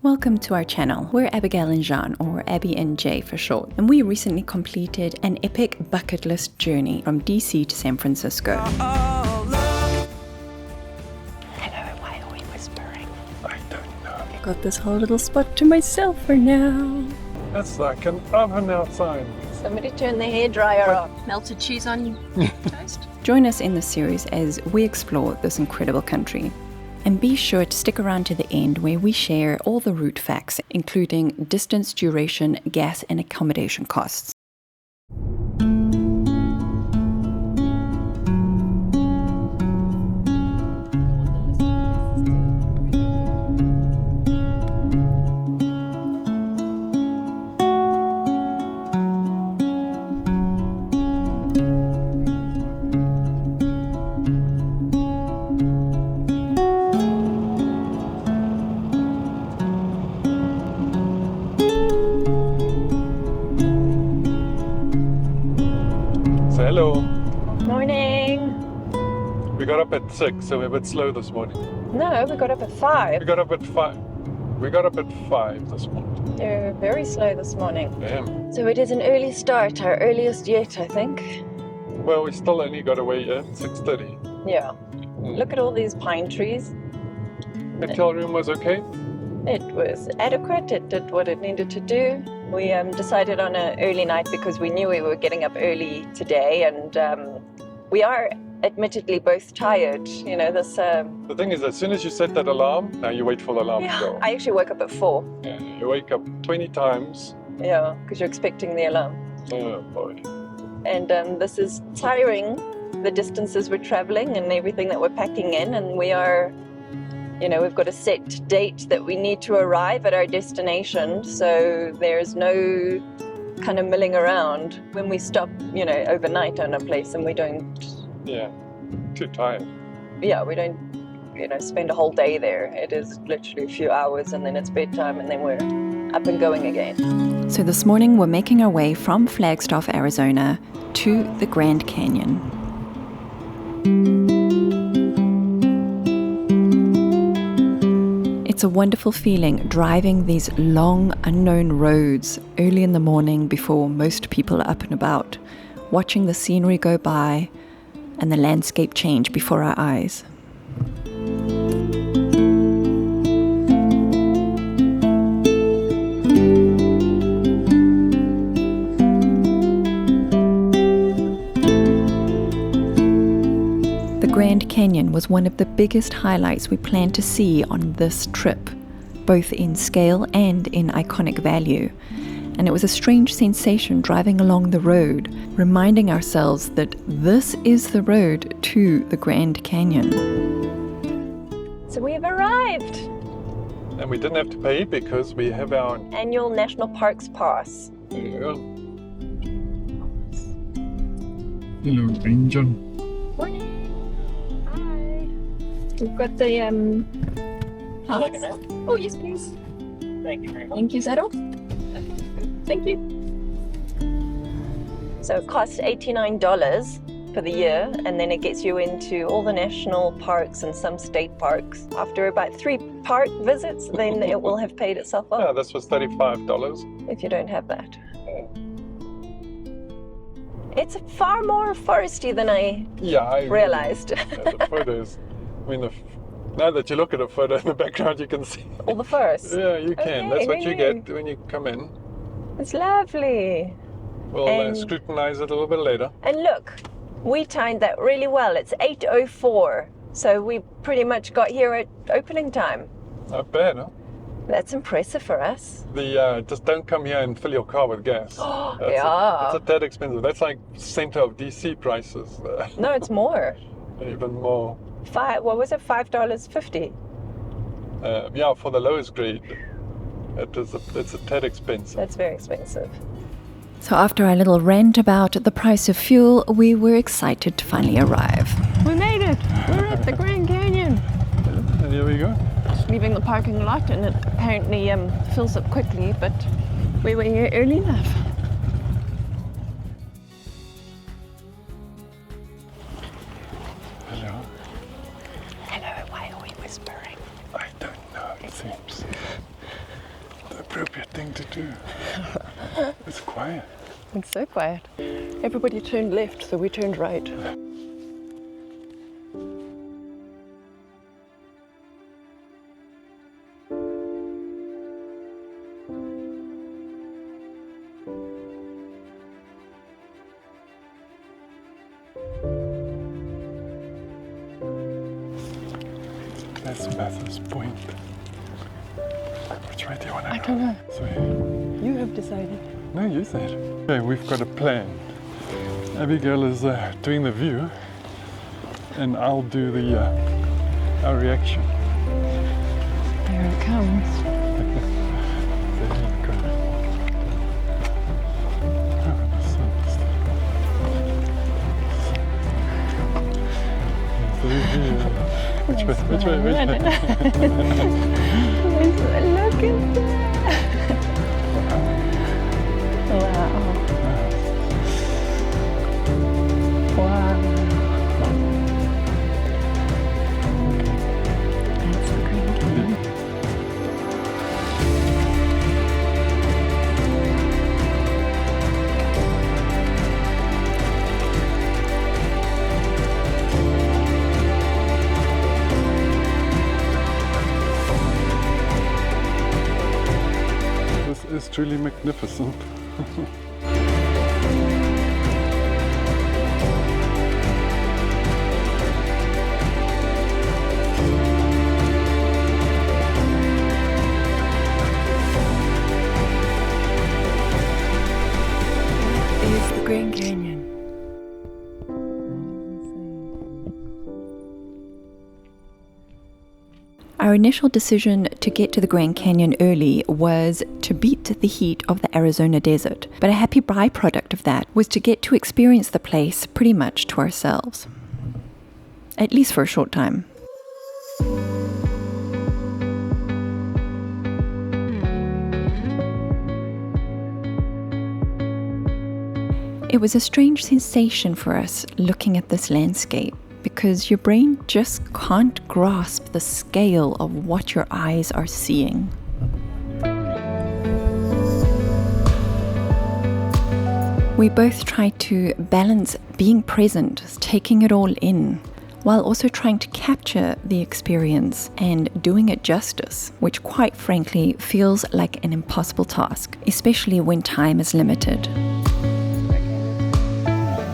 Welcome to our channel. We're Abigail and Jean, or Abby and Jay for short, and we recently completed an epic bucket list journey from DC to San Francisco. Hello, why are we whispering? I don't know. I got this whole little spot to myself for now. It's like an oven outside. Somebody turn the hairdryer off. Melted cheese on toast. Join us in this series as we explore this incredible country. And be sure to stick around to the end where we share all the route facts, including distance, duration, gas, and accommodation costs. Hello. Morning. We got up at 6, so we're a bit slow this morning. No, we got up at 5. We got up at 5. We got up at 5 this morning. They're very slow this morning. Damn. So it is an early start, our earliest yet, I think. Well, we still only got away at 6:30. Yeah. Look at all these pine trees. Hotel room was okay? It was adequate. It did what it needed to do. We decided on an early night because we knew we were getting up early today, and we are admittedly both tired. You know, this... The thing is, as soon as you set that alarm, now you wait for the alarm to go. I actually woke up at 4. Yeah, you wake up 20 times. Yeah, because you're expecting the alarm. Oh boy. And this is tiring, the distances we're traveling and everything that we're packing in, and we are... You know, we've got a set date that we need to arrive at our destination, so there's no kind of milling around when we stop, you know, overnight on a place, and we don't... Yeah, too tired. Yeah, we don't, you know, spend a whole day there. It is literally a few hours, and then it's bedtime, and then we're up and going again. So this morning we're making our way from Flagstaff, Arizona to the Grand Canyon. It's a wonderful feeling driving these long, unknown roads early in the morning before most people are up and about, watching the scenery go by and the landscape change before our eyes. The Grand Canyon was one of the biggest highlights we planned to see on this trip, both in scale and in iconic value. And it was a strange sensation driving along the road, reminding ourselves that this is the road to the Grand Canyon. So we have arrived! And we didn't have to pay because we have our... Annual National Parks Pass. Yeah. Hello, Ranger. Morning! We've got the pass. Oh, yes, please. Thank you very much. Thank you, Zero. Thank you. So it costs $89 for the year, and then it gets you into all the national parks and some state parks. After about 3 park visits, then it will have paid itself Yeah, off this was $35. if you don't have that. It's far more foresty than I realized. Yeah, the photos. I mean, now that you look at a photo in the background, you can see. All the forests. Yeah, you can. Okay, That's what you really? get when you come in. It's lovely. We'll And- scrutinize it a little bit later. And look, we timed that really well. It's 8:04, so we pretty much got here at opening time. Not bad, huh? That's impressive for us. Just don't come here and fill your car with gas. Yeah. It's a tad expensive. That's like center of DC prices. No, it's more. Even more. What was it? $5.50. Yeah, for the lowest grade, it's a tad expensive. That's very expensive. So after our little rant about the price of fuel, we were excited to finally arrive. We made it. We're at the Grand Canyon. And here we go. Just leaving the parking lot, and it apparently fills up quickly, but we were here early enough. Hello. Hello, why are we whispering? I don't know. It seems. be a thing to do. It's quiet. It's so quiet. Everybody turned left, so we turned right. That's Bathurst Point. Which way do you want to go? I don't know. So, You have decided. no, you said. Okay, we've got a plan. Abigail is doing the view, and I'll do the our reaction. There it comes. There you go. Oh, the sun is there. The view. Which way? Which way? Which way? Look at that. Wow. Wow. That's the Grand Canyon. This is truly magnificent. Is the Grand Canyon. Our initial decision to get to the Grand Canyon early was to beat the heat of the Arizona desert, but a happy byproduct of that was to get to experience the place pretty much to ourselves. At least for a short time. It was a strange sensation for us looking at this landscape, because your brain just can't grasp the scale of what your eyes are seeing. We both tried to balance being present, taking it all in, while also trying to capture the experience and doing it justice, which quite frankly feels like an impossible task, especially when time is limited.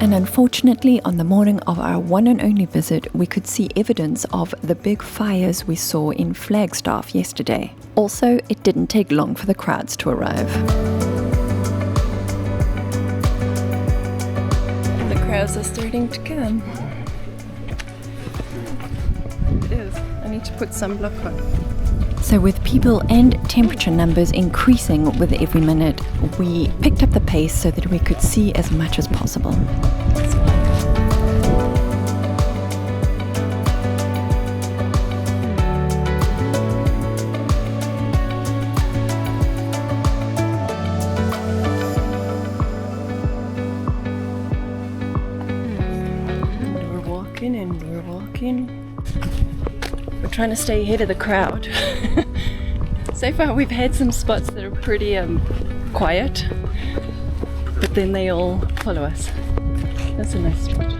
And unfortunately, on the morning of our one and only visit, we could see evidence of the big fires we saw in Flagstaff yesterday. Also, it didn't take long for the crowds to arrive. The crowds are starting to come. It is. I need to put sunblock on. So with people and temperature numbers increasing with every minute, we picked up the pace so that we could see as much as possible. And we're walking and we're walking. We're trying to stay ahead of the crowd. So far we've had some spots that are pretty quiet, but then they all follow us. That's a nice spot.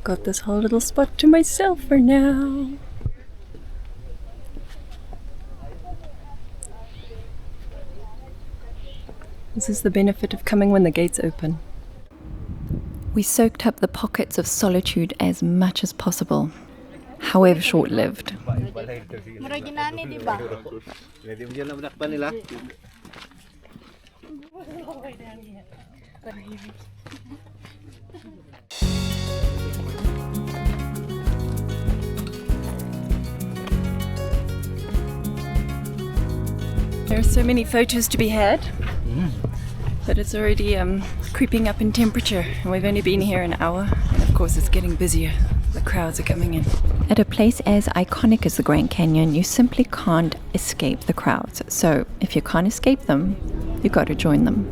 Got this whole little spot to myself for now. This is the benefit of coming when the gates open. We soaked up the pockets of solitude as much as possible, however short-lived. There are so many photos to be had that it's already creeping up in temperature, and we've only been here an hour, and of course it's getting busier. The crowds are coming in. At a place as iconic as the Grand Canyon, you simply can't escape the crowds. So if you can't escape them, you got to join them.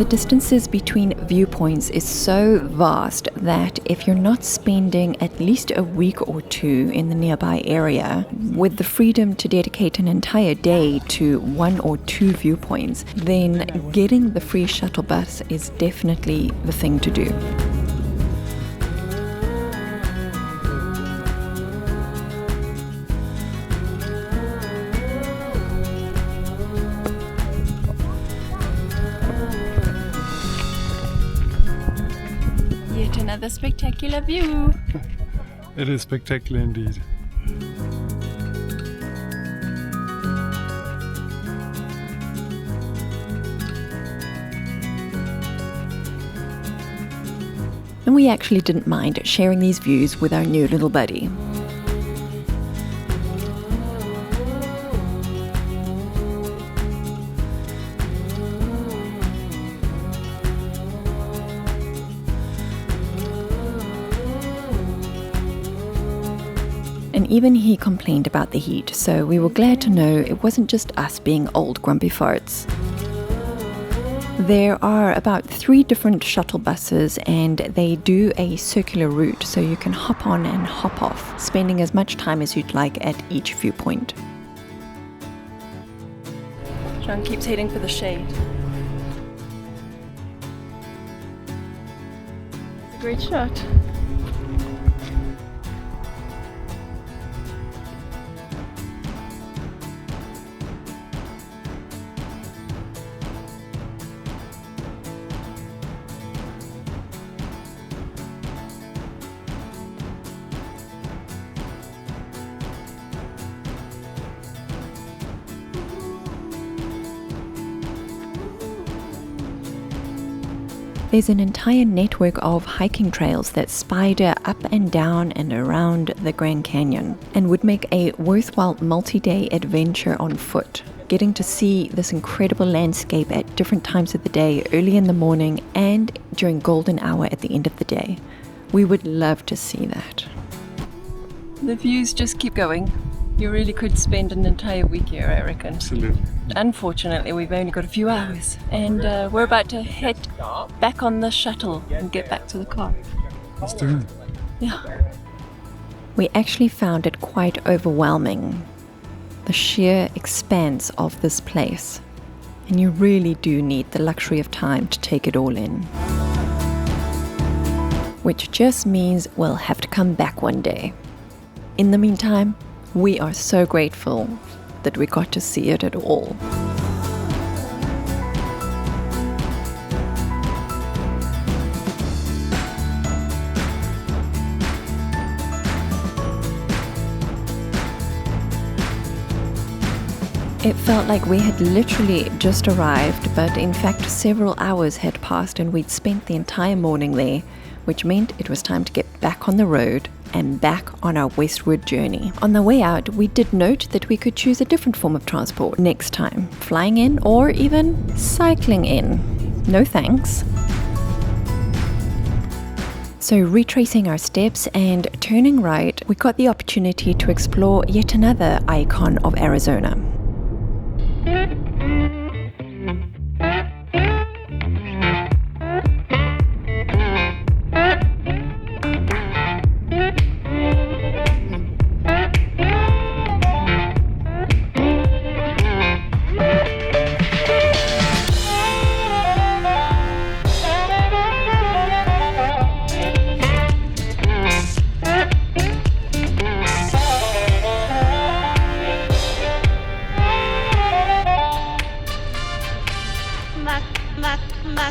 The distances between viewpoints is so vast that if you're not spending at least a week or two in the nearby area, with the freedom to dedicate an entire day to one or two viewpoints, then getting the free shuttle bus is definitely the thing to do. Yet another spectacular view. It is spectacular indeed. And we actually didn't mind sharing these views with our new little buddy. And even he complained about the heat, so we were glad to know it wasn't just us being old grumpy farts. There are about 3 different shuttle buses, and they do a circular route, so you can hop on and hop off, spending as much time as you'd like at each viewpoint. Sean keeps heading for the shade. It's a great shot. There's an entire network of hiking trails that spider up and down and around the Grand Canyon and would make a worthwhile multi-day adventure on foot. Getting to see this incredible landscape at different times of the day, early in the morning and during golden hour at the end of the day. We would love to see that. The views just keep going. You really could spend an entire week here, I reckon. Absolutely. Unfortunately, we've only got a few hours, and we're about to head back on the shuttle and get back to the car. Let's do it. Yeah. We actually found it quite overwhelming, the sheer expanse of this place. And you really do need the luxury of time to take it all in. Which just means we'll have to come back one day. In the meantime, we are so grateful that we got to see it at all. It felt like we had literally just arrived, but in fact several hours had passed and we'd spent the entire morning there, which meant it was time to get back on the road and back on our westward journey. On the way out, we did note that we could choose a different form of transport next time, flying in or even cycling in. No thanks. So retracing our steps and turning right, we got the opportunity to explore yet another icon of Arizona.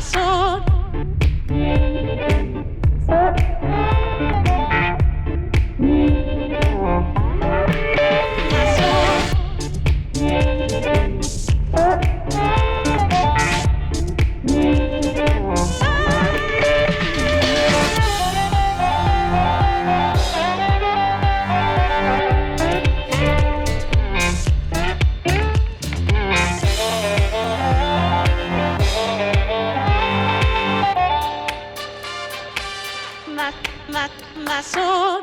my soul. My soul. My soul.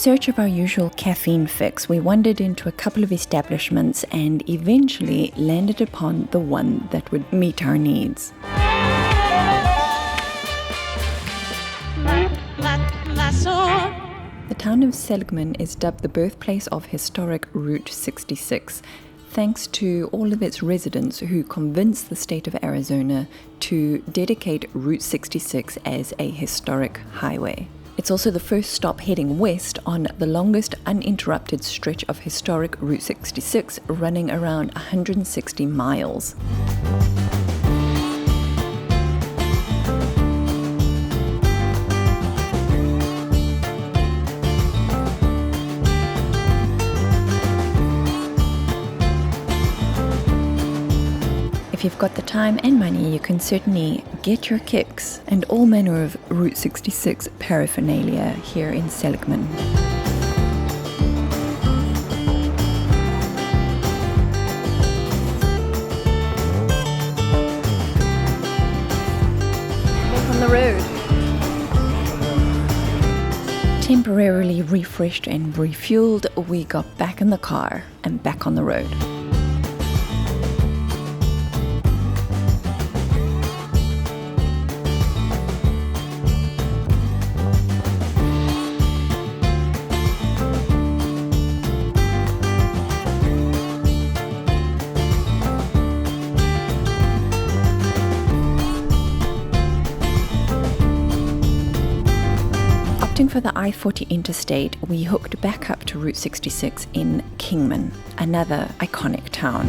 search of our usual caffeine fix, we wandered into a couple of establishments and eventually landed upon the one that would meet our needs. Ma sword. The town of Seligman is dubbed the birthplace of historic Route 66, thanks to all of its residents who convinced the state of Arizona to dedicate Route 66 as a historic highway. It's also the first stop heading west on the longest uninterrupted stretch of historic Route 66, running around 160 miles. If you've got the time and money, you can certainly get your kicks and all manner of Route 66 paraphernalia here in Seligman. Back on the road. Temporarily refreshed and refueled, we got back in the car and back on the road. For the I-40 interstate, we hooked back up to Route 66 in Kingman, another iconic town.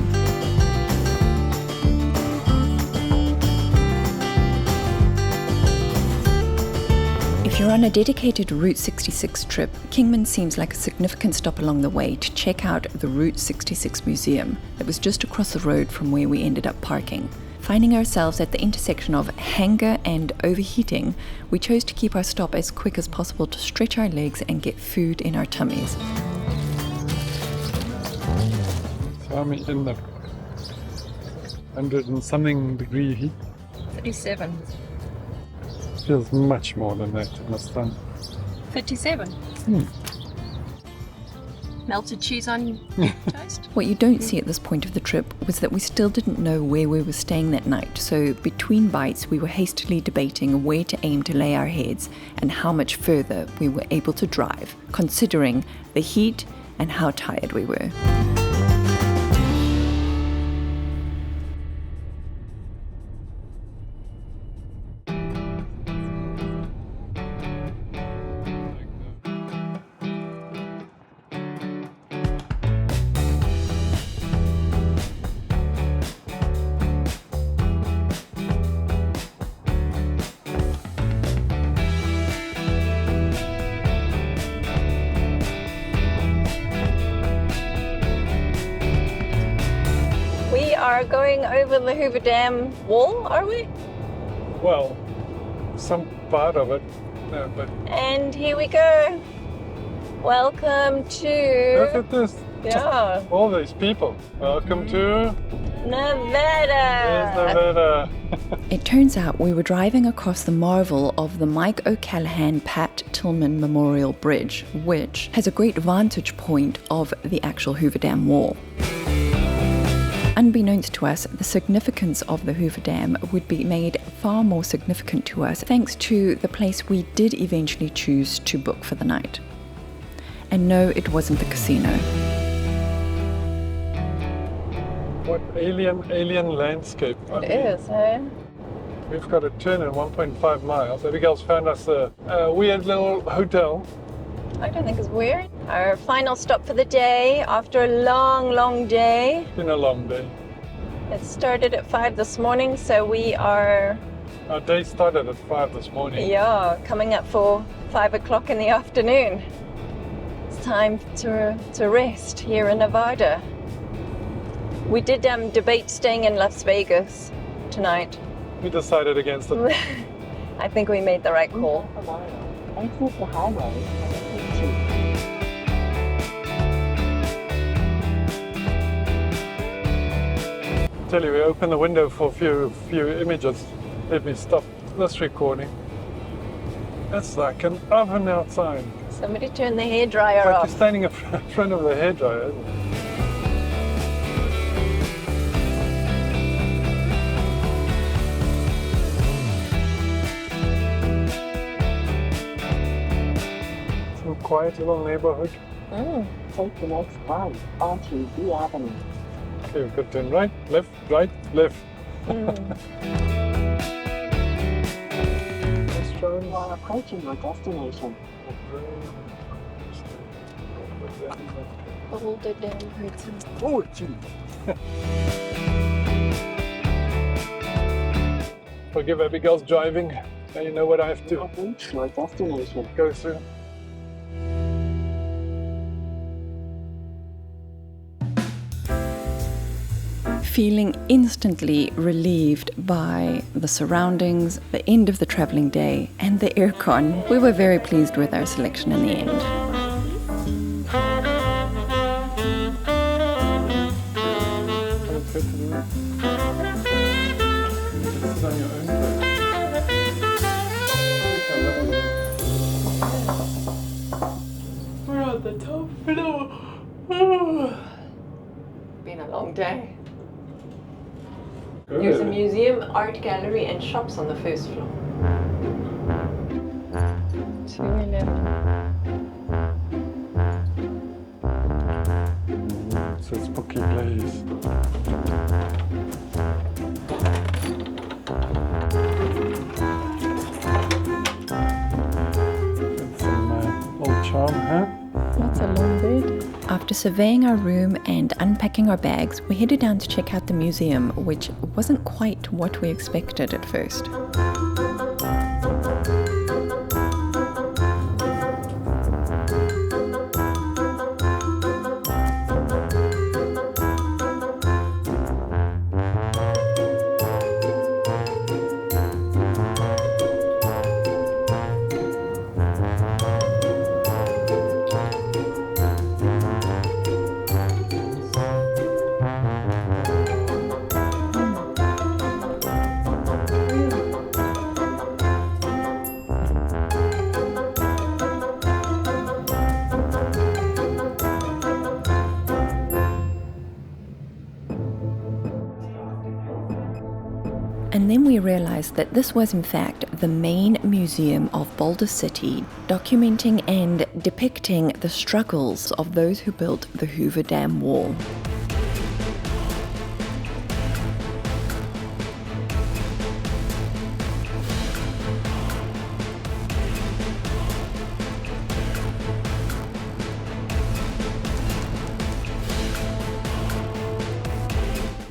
If you're on a dedicated Route 66 trip, Kingman seems like a significant stop along the way to check out the Route 66 Museum that was just across the road from where we ended up parking. Finding ourselves at the intersection of hunger and overheating, we chose to keep our stop as quick as possible to stretch our legs and get food in our tummies. So I'm in the 100 and something degree heat. 37. Feels much more than that in the sun. 37. Melted cheese on toast. What you don't see at this point of the trip was that we still didn't know where we were staying that night, so between bites we were hastily debating where to aim to lay our heads and how much further we were able to drive, considering the heat and how tired we were. We are going over the Hoover Dam Wall, are we? Well, some part of it, no, but And here we go. Welcome look to at this. yeah, All these people. Welcome to Nevada. Nevada. It turns out we were driving across the marvel of the Mike O'Callaghan-Pat Tillman Memorial Bridge, which has a great vantage point of the actual Hoover Dam Wall. Unbeknownst to us, the significance of the Hoover Dam would be made far more significant to us thanks to the place we did eventually choose to book for the night. And no, it wasn't the casino. What alien landscape. It is, eh? We've got a turn in 1.5 miles. Abigail's found us a weird little hotel. I don't think it's weird. Our final stop for the day after a long, long day. It's been a long day. It started at 5 this morning, so we are, Our day started at 5 this morning. yeah, coming up for 5 o'clock in the afternoon. It's time to rest here in Nevada. We did debate staying in Las Vegas tonight. We decided against it. I think we made the right call. Exit the highway. Tell you, we opened the window for a few images. Let me stop this recording. That's like an oven outside. Somebody turn the hairdryer It's like off. you're standing in front of the hairdryer, isn't it? Some quiet little neighborhood. Take the next right onto B Avenue. Okay, we've got to turn right, left, left. Let's try and You are approaching your destination. Boulder Dam Wall. Oh, gee. Forgive Abigail's driving. Now you know what I have You to have reached your destination. go through. Feeling instantly relieved by the surroundings, the end of the travelling day, and the aircon, we were very pleased with our selection in the end. Let's go to the roof. This is on your own place. Look how lovely it is. We're on the top floor. Been a long day. There's a museum, art gallery, and shops on the first floor. 211. It's a spooky place. Got some old charm, huh? That's a long bed. After surveying our room and unpacking our bags, we headed down to check out the museum, which wasn't quite what we expected at first. And then we realized that this was in fact the main museum of Boulder City, documenting and depicting the struggles of those who built the Hoover Dam Wall.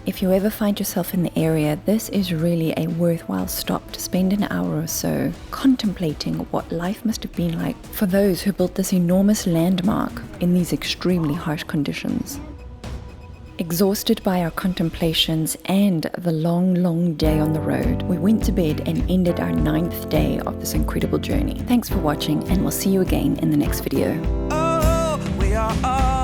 If you ever find yourself in the area, this is really a worthwhile stop to spend an hour or so contemplating what life must have been like for those who built this enormous landmark in these extremely harsh conditions. Exhausted by our contemplations and the long day on the road, we went to bed and ended our 9th day of this incredible journey. Thanks for watching, and we'll see you again in the next video. Oh, we are all